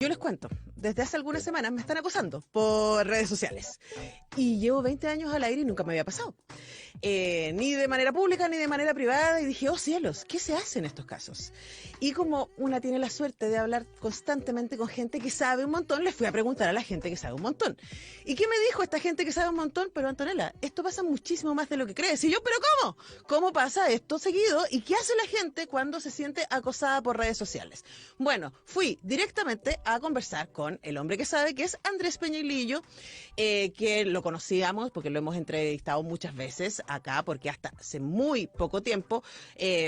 Yo les cuento, desde hace algunas semanas me están acosando por redes sociales y llevo 20 años al aire y nunca me había pasado. Ni de manera pública ni de manera privada, y dije, oh cielos, ¿qué se hace en estos casos? Y como una tiene la suerte de hablar constantemente con gente que sabe un montón, les fui a preguntar a la gente que sabe un montón. ¿Y qué me dijo esta gente que sabe un montón? Pero Antonella, esto pasa muchísimo más de lo que crees. Y yo, ¿pero cómo? ¿Cómo pasa esto seguido? ¿Y qué hace la gente cuando se siente acosada por redes sociales? Bueno, fui directamente a conversar con el hombre que sabe, que es Andrés Peñailillo, que lo conocíamos porque lo hemos entrevistado muchas veces acá, porque hasta hace muy poco tiempo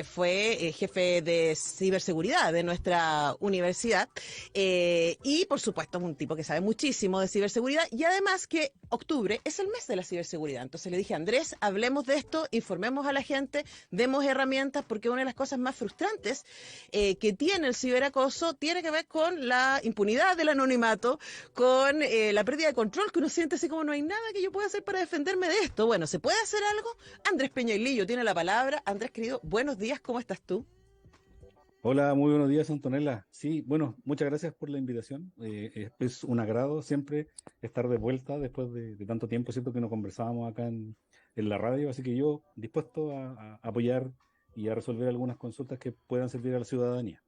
fue jefe de ciberseguridad de nuestra universidad, y por supuesto es un tipo que sabe muchísimo de ciberseguridad, y además que octubre es el mes de la ciberseguridad. Entonces le dije, Andrés, hablemos de esto, informemos a la gente, demos herramientas, porque una de las cosas más frustrantes que tiene el ciberacoso tiene que ver con la impunidad del anonimato, con la pérdida de control, que uno siente así como no hay nada que yo pueda hacer para defenderme de esto. Bueno, ¿se puede hacer algo? Andrés Peñailillo tiene la palabra. Andrés, querido, buenos días, ¿cómo estás tú? Hola, muy buenos días, Antonella. Sí, bueno, muchas gracias por la invitación. Es un agrado siempre estar de vuelta después de tanto tiempo, ¿cierto? Que no conversábamos acá en la radio, así que yo dispuesto a apoyar y a resolver algunas consultas que puedan servir a la ciudadanía.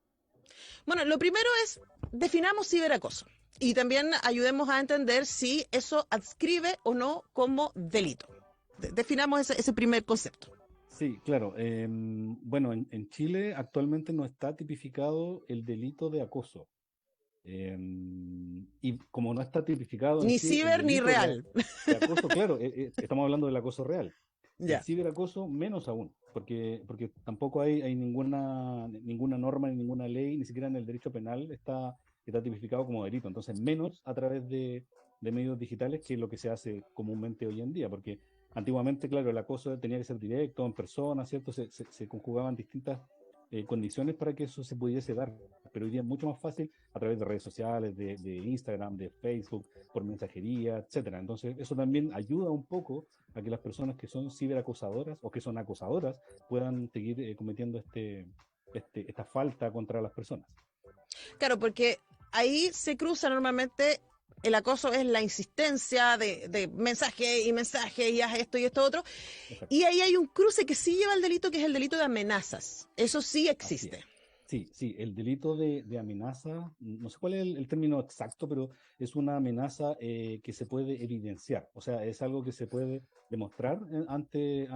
Bueno, lo primero es, definamos ciberacoso y también ayudemos a entender si eso adscribe o no como delito. Definamos ese primer concepto. Sí, claro. Bueno, en Chile actualmente no está tipificado el delito de acoso. Y como no está tipificado en Ni sí el ciber ni delito real. de acoso, claro, estamos hablando del acoso real. El Ya. ciberacoso menos aún, porque tampoco hay ninguna norma, ni ninguna ley, ni siquiera en el derecho penal está tipificado como delito. Entonces, menos a través de medios digitales, que es lo que se hace comúnmente hoy en día, porque antiguamente, claro, el acoso tenía que ser directo, en persona, ¿cierto? Se conjugaban distintas condiciones para que eso se pudiese dar, pero hoy día es mucho más fácil a través de redes sociales, de Instagram, de Facebook, por mensajería, etcétera. Entonces, eso también ayuda un poco a que las personas que son ciberacosadoras o que son acosadoras puedan seguir cometiendo esta falta contra las personas. Claro, porque ahí se cruza normalmente. El acoso es la insistencia de mensaje y mensaje y haz esto y esto otro. Y Exacto. ahí hay un cruce que sí lleva al delito, que es el delito de amenazas. Eso sí Así es. existe. Sí, sí, el delito de amenaza, no sé cuál es el término exacto, pero es una amenaza que se puede evidenciar. O sea, es algo que se puede demostrar ante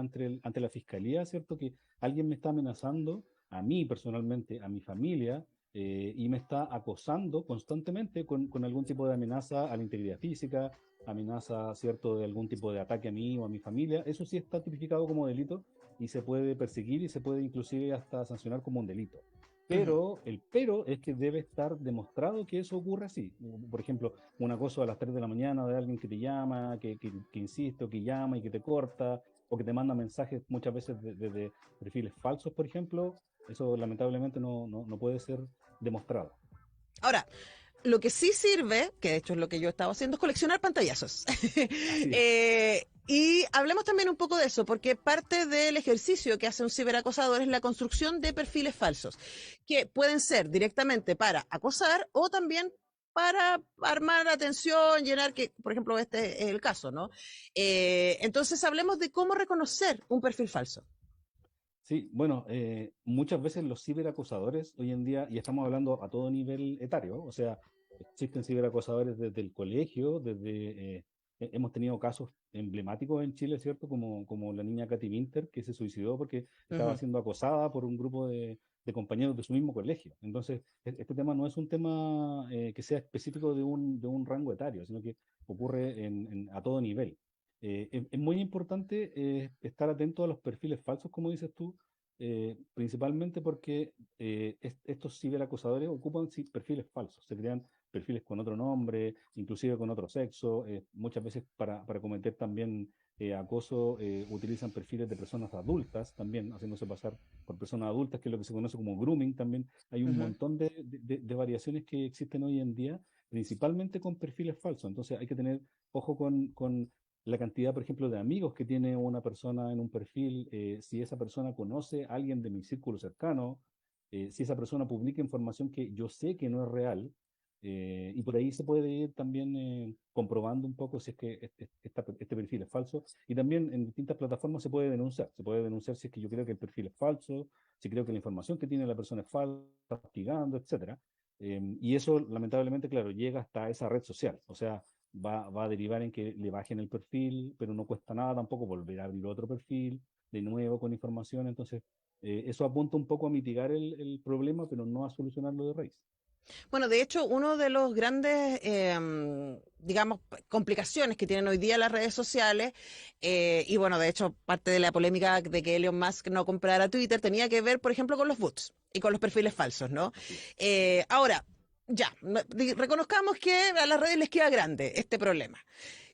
la fiscalía, ¿cierto? Que alguien me está amenazando a mí personalmente, a mi familia, y me está acosando constantemente con algún tipo de amenaza a la integridad física, amenaza, ¿cierto?, de algún tipo de ataque a mí o a mi familia. Eso sí está tipificado como delito y se puede perseguir y se puede inclusive hasta sancionar como un delito. Ujú. Pero el pero es que debe estar demostrado que eso ocurre así. Por ejemplo, un acoso a las 3 de la mañana de alguien que te llama, que insiste, o que llama y que te corta, o que te manda mensajes muchas veces de perfiles falsos, por ejemplo, eso lamentablemente no puede ser demostrado. Ahora, lo que sí sirve, que de hecho es lo que yo estaba haciendo, es coleccionar pantallazos. Así es. Y hablemos también un poco de eso, porque parte del ejercicio que hace un ciberacosador es la construcción de perfiles falsos, que pueden ser directamente para acosar o también para armar atención, llenar, que por ejemplo este es el caso, ¿no? Entonces hablemos de cómo reconocer un perfil falso. Sí, bueno, muchas veces los ciberacosadores hoy en día, y estamos hablando a todo nivel etario, o sea, existen ciberacosadores desde el colegio, hemos tenido casos emblemáticos en Chile, ¿cierto? Como la niña Katy Winter, que se suicidó porque estaba Ujú. siendo acosada por un grupo de compañeros de su mismo colegio. Entonces, este tema no es un tema que sea específico de un rango etario, sino que ocurre a todo nivel. Es muy importante estar atento a los perfiles falsos, como dices tú, principalmente porque estos ciberacosadores ocupan perfiles falsos, se crean perfiles con otro nombre, inclusive con otro sexo, muchas veces para cometer también acoso utilizan perfiles de personas adultas, también haciéndose pasar por personas adultas, que es lo que se conoce como grooming también. Hay un Ujú. montón de variaciones que existen hoy en día, principalmente con perfiles falsos, entonces hay que tener ojo con la cantidad, por ejemplo, de amigos que tiene una persona en un perfil, si esa persona conoce a alguien de mi círculo cercano, si esa persona publica información que yo sé que no es real, Y por ahí se puede ir también comprobando un poco si es que este perfil es falso. Y también en distintas plataformas se puede denunciar. Se puede denunciar si es que yo creo que el perfil es falso, si creo que la información que tiene la persona es falsa, está hostigando, etcétera. Y eso, lamentablemente, claro, llega hasta esa red social. O sea, va a derivar en que le bajen el perfil, pero no cuesta nada tampoco volver a abrir otro perfil, de nuevo con información. Entonces, eso apunta un poco a mitigar el problema, pero no a solucionarlo de raíz. Bueno, de hecho, uno de los grandes, digamos, complicaciones que tienen hoy día las redes sociales, y bueno, de hecho, parte de la polémica de que Elon Musk no comprara Twitter tenía que ver, por ejemplo, con los bots y con los perfiles falsos, ¿no? Así es. Ahora, ya, reconozcamos que a las redes les queda grande este problema.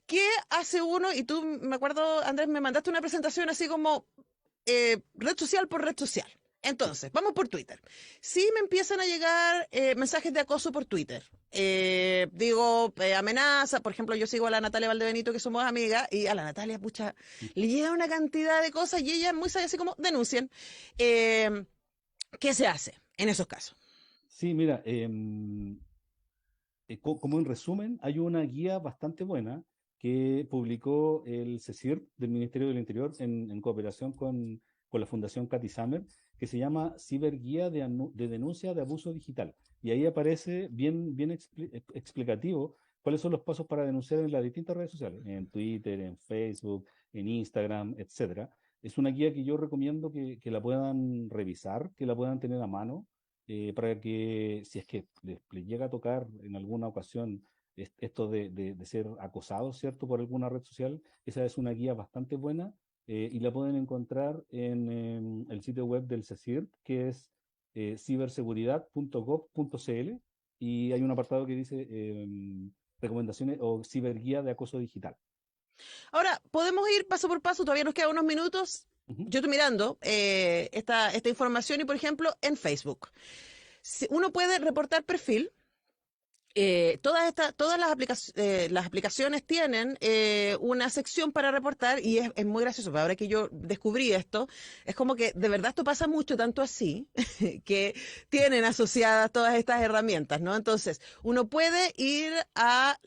¿Qué hace uno? Y tú, me acuerdo, Andrés, me mandaste una presentación así como red social por red social. Sí. Entonces, vamos por Twitter. Si me empiezan a llegar mensajes de acoso por Twitter, amenaza, por ejemplo, yo sigo a la Natalia Valdebenito, que somos amigas, y a la Natalia, pucha, le llega una cantidad de cosas y ella muy sabia, así como denuncien. Eh, ¿Qué se hace en esos casos? Sí, mira, como en resumen, hay una guía bastante buena que publicó el CECIR del Ministerio del Interior en cooperación con la Fundación Cathy Summer, que se llama Ciberguía de Denuncia de Abuso Digital. Y ahí aparece bien explicativo cuáles son los pasos para denunciar en las distintas redes sociales, en Twitter, en Facebook, en Instagram, etcétera. Es una guía que yo recomiendo que la puedan revisar, que la puedan tener a mano para que si es que les llega a tocar en alguna ocasión esto de ser acosados, ¿cierto?, por alguna red social, esa es una guía bastante buena y la pueden encontrar en el sitio web del CECIR, que es ciberseguridad.gov.cl y hay un apartado que dice recomendaciones o ciberguía de acoso digital. Ahora, podemos ir paso por paso, todavía nos quedan unos minutos. Ujú. Yo estoy mirando esta información y, por ejemplo, en Facebook. Si uno puede reportar perfil. Todas las aplicaciones tienen una sección para reportar y es muy gracioso. Pero ahora que yo descubrí esto, es como que de verdad esto pasa mucho, tanto así, que tienen asociadas todas estas herramientas, ¿no? Entonces, uno puede ir a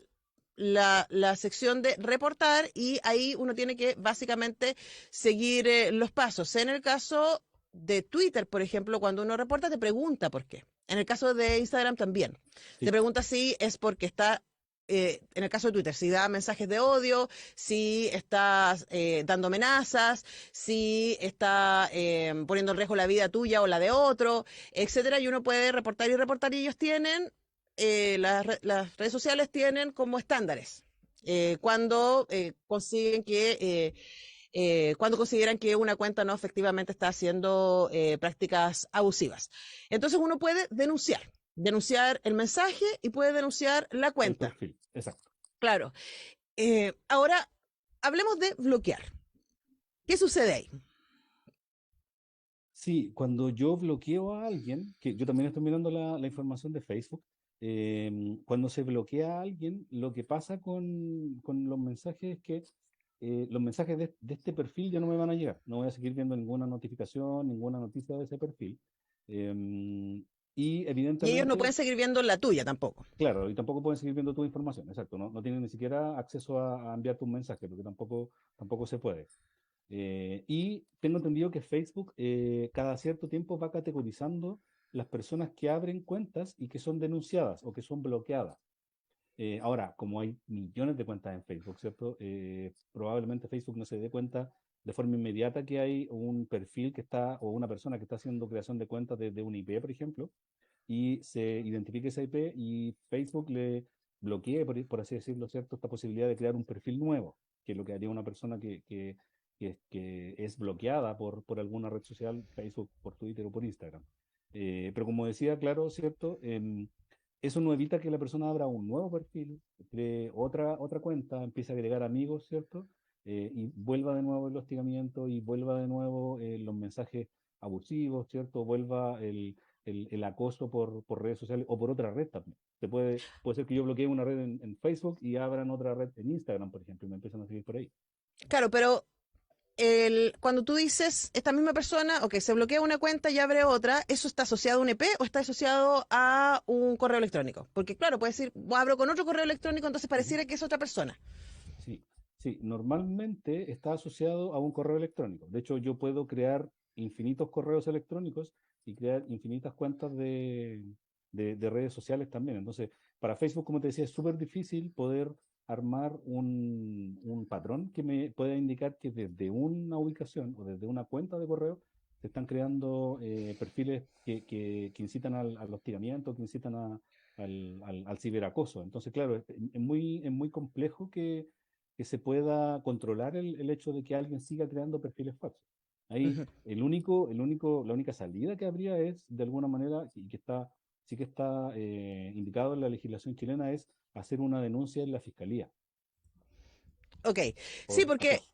la sección de reportar y ahí uno tiene que básicamente seguir los pasos. En el caso de Twitter, por ejemplo, cuando uno reporta, te pregunta por qué. En el caso de Instagram también. Te Sí, pregunta si es porque está, en el caso de Twitter, si da mensajes de odio, si está dando amenazas, si está poniendo en riesgo la vida tuya o la de otro, etcétera. Y uno puede reportar y reportar y ellos tienen las redes sociales tienen como estándares cuando consiguen cuando consideran que una cuenta no efectivamente está haciendo prácticas abusivas. Entonces uno puede denunciar el mensaje y puede denunciar la el cuenta. perfil, exacto. Claro. Ahora, hablemos de bloquear. ¿Qué sucede ahí? Sí, cuando yo bloqueo a alguien, que yo también estoy mirando la información de Facebook, cuando se bloquea a alguien, lo que pasa con los mensajes es que los mensajes de este perfil ya no me van a llegar. No voy a seguir viendo ninguna notificación, ninguna noticia de ese perfil. Y Y ellos no evidentemente, pueden seguir viendo la tuya tampoco. claro, y tampoco pueden seguir viendo tu información, exacto. No tienen ni siquiera acceso a enviarte un mensaje, porque tampoco se puede. Y tengo entendido que Facebook cada cierto tiempo va categorizando las personas que abren cuentas y que son denunciadas o que son bloqueadas. Ahora, como hay millones de cuentas en Facebook, ¿cierto? Probablemente Facebook no se dé cuenta de forma inmediata que hay un perfil que está, o una persona que está haciendo creación de cuentas desde un IP, por ejemplo, y se identifique esa IP y Facebook le bloquee, por así decirlo, ¿cierto? Esta posibilidad de crear un perfil nuevo, que es lo que haría una persona que es bloqueada por alguna red social, Facebook, por Twitter o por Instagram. Pero como decía, claro, ¿cierto? Eso no evita que la persona abra un nuevo perfil, cree otra cuenta, empiece a agregar amigos, ¿cierto? Y vuelva de nuevo el hostigamiento y vuelva de nuevo los mensajes abusivos, ¿cierto? Vuelva el acoso por redes sociales o por otra red también. Puede ser que yo bloquee una red en Facebook y abran otra red en Instagram, por ejemplo, y me empiezan a seguir por ahí. Claro, pero cuando tú dices esta misma persona, ok, se bloquea una cuenta y abre otra, ¿eso está asociado a un EP o está asociado a un correo electrónico? Porque claro, puede decir, abro con otro correo electrónico, entonces Ujú. pareciera que es otra persona. Sí, sí, normalmente está asociado a un correo electrónico. De hecho, yo puedo crear infinitos correos electrónicos y crear infinitas cuentas de redes sociales también. Entonces, para Facebook, como te decía, es súper difícil poder armar un patrón que me pueda indicar que desde una ubicación o desde una cuenta de correo se están creando perfiles que incitan al hostigamiento, que incitan al ciberacoso. Entonces, claro, es muy complejo que se pueda controlar el hecho de que alguien siga creando perfiles falsos. Ahí Ujú. la única salida que habría es, de alguna manera, y que está, sí que está indicado en la legislación chilena, es hacer una denuncia en la fiscalía Ok, sí, por porque acoso.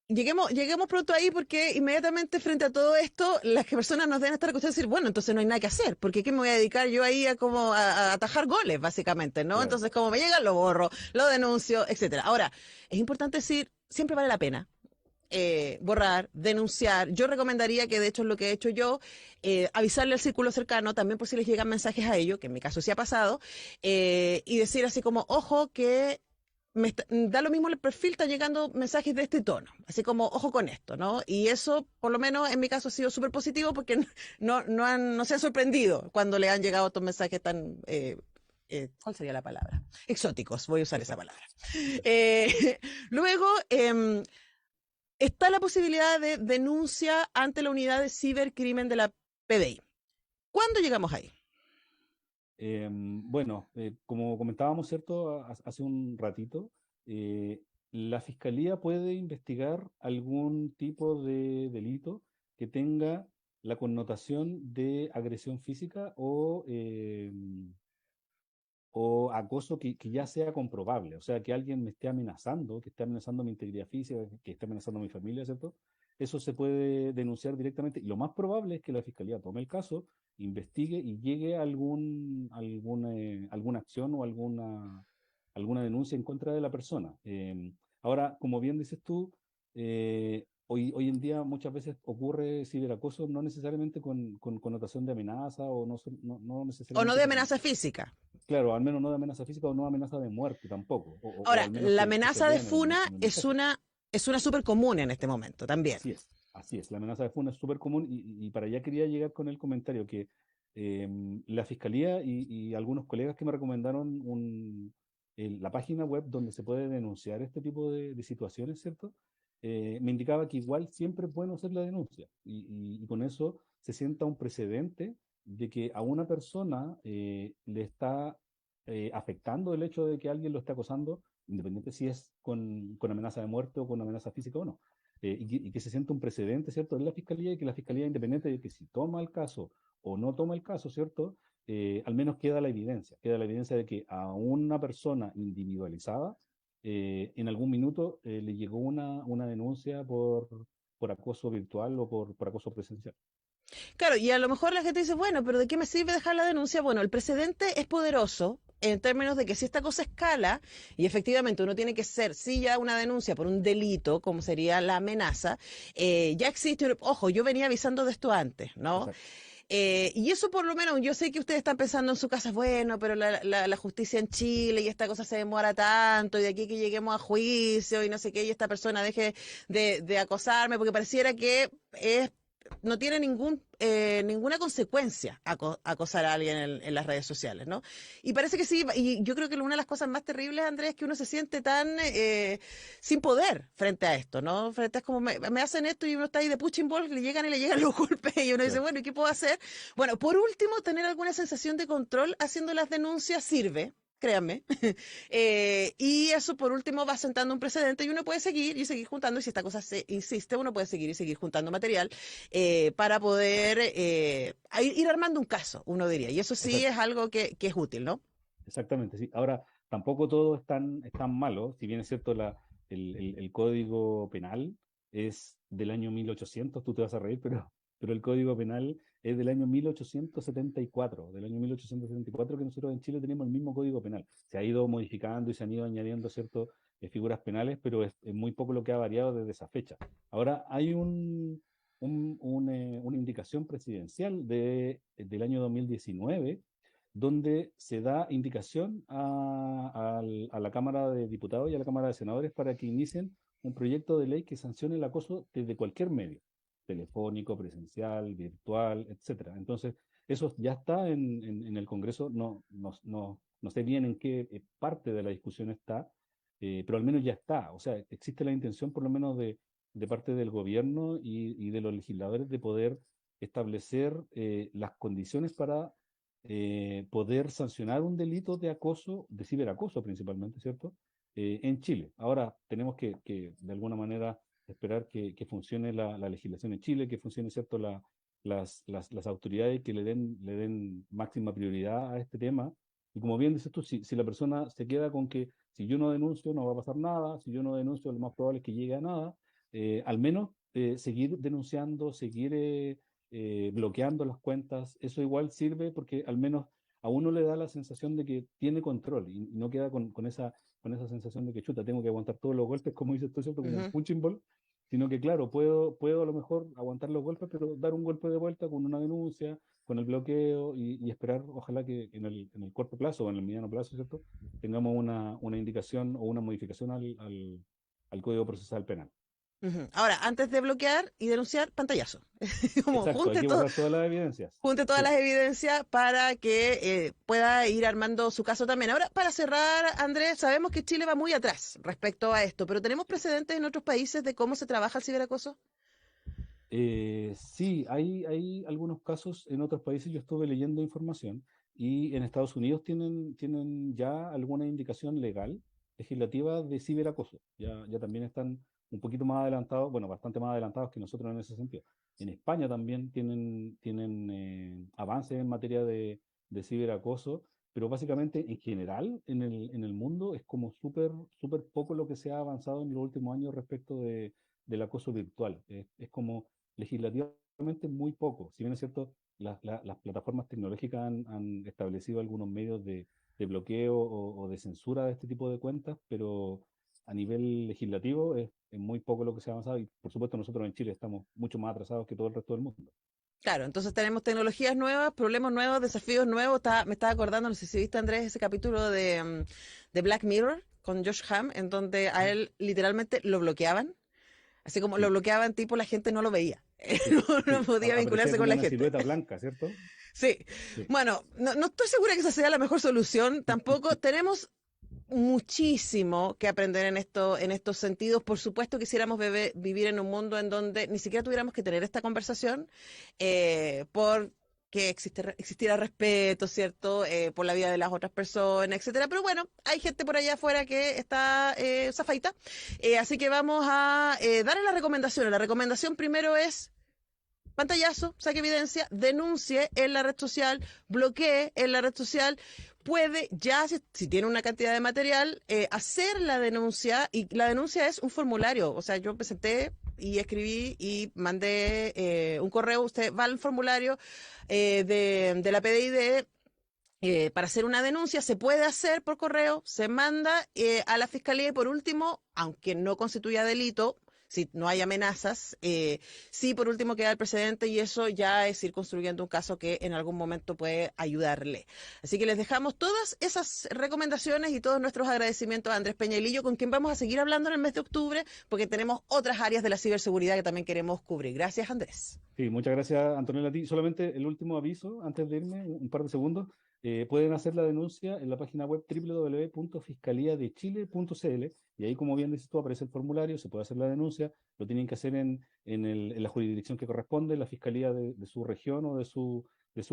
lleguemos pronto ahí porque inmediatamente frente a todo esto, las que personas nos deben estar escuchando decir, bueno, entonces no hay nada que hacer, porque ¿qué me voy a dedicar yo ahí a como a atajar goles, básicamente, ¿no? Claro, Entonces, como me llega, lo borro, lo denuncio, etcétera. Ahora, es importante decir, siempre vale la pena. Borrar, denunciar. Yo recomendaría que, de hecho, es lo que he hecho yo, avisarle al círculo cercano, también por si les llegan mensajes a ellos, que en mi caso sí ha pasado, y decir así como, ojo, que da lo mismo el perfil, están llegando mensajes de este tono, así como ojo con esto, ¿no? Y eso, por lo menos en mi caso, ha sido súper positivo porque no se han sorprendido cuando le han llegado estos mensajes tan, ¿cuál sería la palabra? Exóticos, voy a usar esa exacto, palabra. exacto. Eh, luego, está la posibilidad de denuncia ante la unidad de cibercrimen de la PDI. ¿Cuándo llegamos ahí? Bueno, como comentábamos, ¿cierto? Hace un ratito, la fiscalía puede investigar algún tipo de delito que tenga la connotación de agresión física o acoso que ya sea comprobable, o sea, que alguien me esté amenazando, que esté amenazando mi integridad física, que esté amenazando a mi familia, ¿cierto? Eso se puede denunciar directamente y lo más probable es que la fiscalía tome el caso, investigue y llegue a alguna acción o alguna denuncia en contra de la persona. Ahora, como bien dices tú, hoy en día muchas veces ocurre ciberacoso no necesariamente con connotación de amenaza o no ¿O no necesariamente de con, amenaza física? claro, al menos no de amenaza física o no amenaza de muerte tampoco, o Ahora, al menos la que se amenaza de vea funa en el mensaje. es una súper común en este momento también. Así es, así es. La amenaza de funa es súper común y para allá quería llegar con el comentario que la fiscalía y algunos colegas que me recomendaron la página web donde se puede denunciar este tipo de situaciones, ¿cierto? Me indicaba que igual siempre es bueno hacer la denuncia y con eso se sienta un precedente de que a una persona le está afectando el hecho de que alguien lo esté acosando, independiente si es con amenaza de muerte o con amenaza física o no. Y que se sienta un precedente, ¿cierto?, en la fiscalía y que la fiscalía, independiente de que si toma el caso o no toma el caso, ¿cierto?, al menos queda la evidencia de que a una persona individualizada en algún minuto le llegó una denuncia por acoso virtual o por acoso presencial. Claro, y a lo mejor la gente dice, bueno, pero ¿de qué me sirve dejar la denuncia? Bueno, el precedente es poderoso en términos de que si esta cosa escala, y efectivamente uno tiene que ser, si ya una denuncia por un delito, como sería la amenaza, ya existe, ojo, yo venía avisando de esto antes, ¿no? Exacto. Y eso por lo menos, yo sé que ustedes están pensando en su casa, bueno, pero la justicia en Chile y esta cosa se demora tanto, y de aquí que lleguemos a juicio y no sé qué, y esta persona deje de acosarme, porque pareciera que no tiene ninguna consecuencia acosar a alguien en las redes sociales, ¿no? Y parece que sí, y yo creo que una de las cosas más terribles, Andrés, es que uno se siente tan sin poder frente a esto, ¿no? Frente a como me hacen esto y uno está ahí de punching ball, le llegan los golpes y uno dice, Claro. bueno, ¿y qué puedo hacer? Bueno, por último, tener alguna sensación de control haciendo las denuncias sirve. Créanme. Y eso por último va sentando un precedente y uno puede seguir y seguir juntando. Y si esta cosa se insiste, uno puede seguir y seguir juntando material para poder ir armando un caso, uno diría. Y eso sí Exacto. es algo que es útil, ¿no? Exactamente, sí. Ahora, tampoco todo es tan malo, si bien es cierto, el código penal es del año 1800, tú te vas a reír, pero el código penal es del año 1874, del año 1874 que nosotros en Chile tenemos el mismo Código Penal. Se ha ido modificando y se han ido añadiendo ciertas figuras penales, pero es muy poco lo que ha variado desde esa fecha. Ahora hay una indicación presidencial del año 2019 donde se da indicación a la Cámara de Diputados y a la Cámara de Senadores para que inicien un proyecto de ley que sancione el acoso desde cualquier medio, telefónico, presencial, virtual, etcétera. Entonces, eso ya está en el Congreso, no sé bien en qué parte de la discusión está, pero al menos ya está. O sea, existe la intención por lo menos de parte del gobierno y de los legisladores de poder establecer las condiciones para poder sancionar un delito de acoso, de ciberacoso principalmente, ¿cierto? En Chile. Ahora tenemos que de alguna manera esperar que funcione la legislación en Chile, que funcione, ¿cierto? Las autoridades que le den máxima prioridad a este tema. Y como bien dices tú, si la persona se queda con que si yo no denuncio no va a pasar nada, si yo no denuncio lo más probable es que llegue a nada, al menos seguir denunciando, seguir bloqueando las cuentas, eso igual sirve porque al menos a uno le da la sensación de que tiene control y no queda con esa sensación de que chuta, tengo que aguantar todos los golpes, como dices tú, ¿cierto? Como un Ujú. punching ball, sino que claro, puedo a lo mejor aguantar los golpes, pero dar un golpe de vuelta con una denuncia, con el bloqueo y esperar, ojalá que en el corto plazo o en el mediano plazo, ¿cierto? Tengamos una indicación o una modificación al Código Procesal Penal. Ujú. Ahora, antes de bloquear y denunciar, pantallazo. Como Exacto, hay junte que todo, borrar todas las evidencias. junte todas Sí. las evidencias para que pueda ir armando su caso también. Ahora, para cerrar, Andrés, sabemos que Chile va muy atrás respecto a esto, pero ¿tenemos precedentes en otros países de cómo se trabaja el ciberacoso? Sí, hay algunos casos en otros países, yo estuve leyendo información y en Estados Unidos tienen ya alguna indicación legal, legislativa de ciberacoso. Ya también están un poquito más adelantados, bueno, bastante más adelantados que nosotros en ese sentido. En España también tienen avances en materia de ciberacoso, pero básicamente en general en el mundo es como súper poco lo que se ha avanzado en los últimos años respecto del acoso virtual. Es como legislativamente muy poco. Si bien es cierto, las plataformas tecnológicas han establecido algunos medios de bloqueo o de censura de este tipo de cuentas, pero a nivel legislativo es muy poco lo que se ha avanzado y por supuesto nosotros en Chile estamos mucho más atrasados que todo el resto del mundo. Claro, entonces tenemos tecnologías nuevas, problemas nuevos, desafíos nuevos. Me estaba acordando, no sé si viste, Andrés, ese capítulo de Black Mirror con Josh Hamm, en donde a ¿Mm? él literalmente lo bloqueaban. Así como lo Sí, bloqueaban, tipo, la gente no lo veía. sí, No sí. podía Aparecía vincularse con como la una gente. silueta blanca, ¿cierto? Sí. Sí. Bueno, no estoy segura que esa sea la mejor solución. Tampoco tenemos muchísimo que aprender en estos sentidos. Por supuesto, quisiéramos vivir en un mundo en donde ni siquiera tuviéramos que tener esta conversación por que existiera respeto, ¿cierto? Por la vida de las otras personas, etcétera. Pero bueno, hay gente por allá afuera que está zafadita. Así que vamos a darle las recomendaciones. La recomendación primero es pantallazo, saque evidencia, denuncie en la red social, bloquee en la red social, puede ya, si tiene una cantidad de material, hacer la denuncia, y la denuncia es un formulario. O sea, yo presenté y escribí y mandé un correo, usted va al formulario de la PDI para hacer una denuncia, se puede hacer por correo, se manda a la fiscalía y por último, aunque no constituya delito, si no hay amenazas, sí por último queda el precedente y eso ya es ir construyendo un caso que en algún momento puede ayudarle. Así que les dejamos todas esas recomendaciones y todos nuestros agradecimientos a Andrés Peñailillo, con quien vamos a seguir hablando en el mes de octubre, porque tenemos otras áreas de la ciberseguridad que también queremos cubrir. Gracias, Andrés. Sí, muchas gracias, Antonella, a ti. Solamente el último aviso, antes de irme, un par de segundos. Pueden hacer la denuncia en la página web www.fiscaliadechile.cl y ahí, como bien dices tú, aparece el formulario, se puede hacer la denuncia, lo tienen que hacer en la jurisdicción que corresponde, en la fiscalía de su región o de su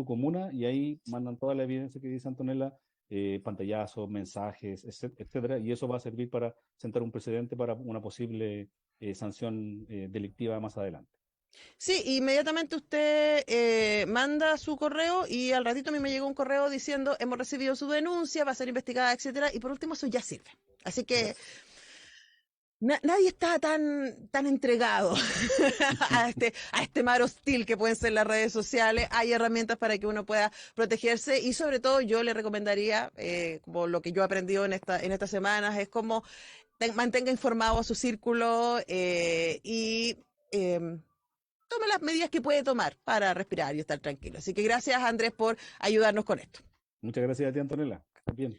comuna, y ahí mandan toda la evidencia que dice Antonella, pantallazos, mensajes, etcétera, y eso va a servir para sentar un precedente para una posible sanción delictiva más adelante. Sí, inmediatamente usted manda su correo y al ratito a mí me llegó un correo diciendo hemos recibido su denuncia, va a ser investigada, etcétera, y por último eso ya sirve. Así que Gracias. Nadie está tan entregado a este mar hostil que pueden ser las redes sociales. Hay herramientas para que uno pueda protegerse y sobre todo yo le recomendaría, como lo que yo he aprendido en estas semanas, es como mantenga informado a su círculo y tome las medidas que puede tomar para respirar y estar tranquilo. Así que gracias, Andrés, por ayudarnos con esto. Muchas gracias a ti, Antonella. Bien.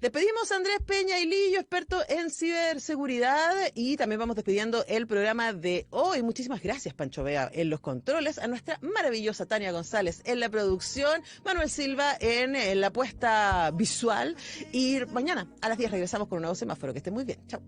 Despedimos a Andrés Peña y Lillo, experto en ciberseguridad, y también vamos despidiendo el programa de hoy. Muchísimas gracias, Pancho Vea, en los controles, a nuestra maravillosa Tania González en la producción, Manuel Silva en la puesta visual, y mañana a las 10 regresamos con un nuevo semáforo. Que esté muy bien. Chao.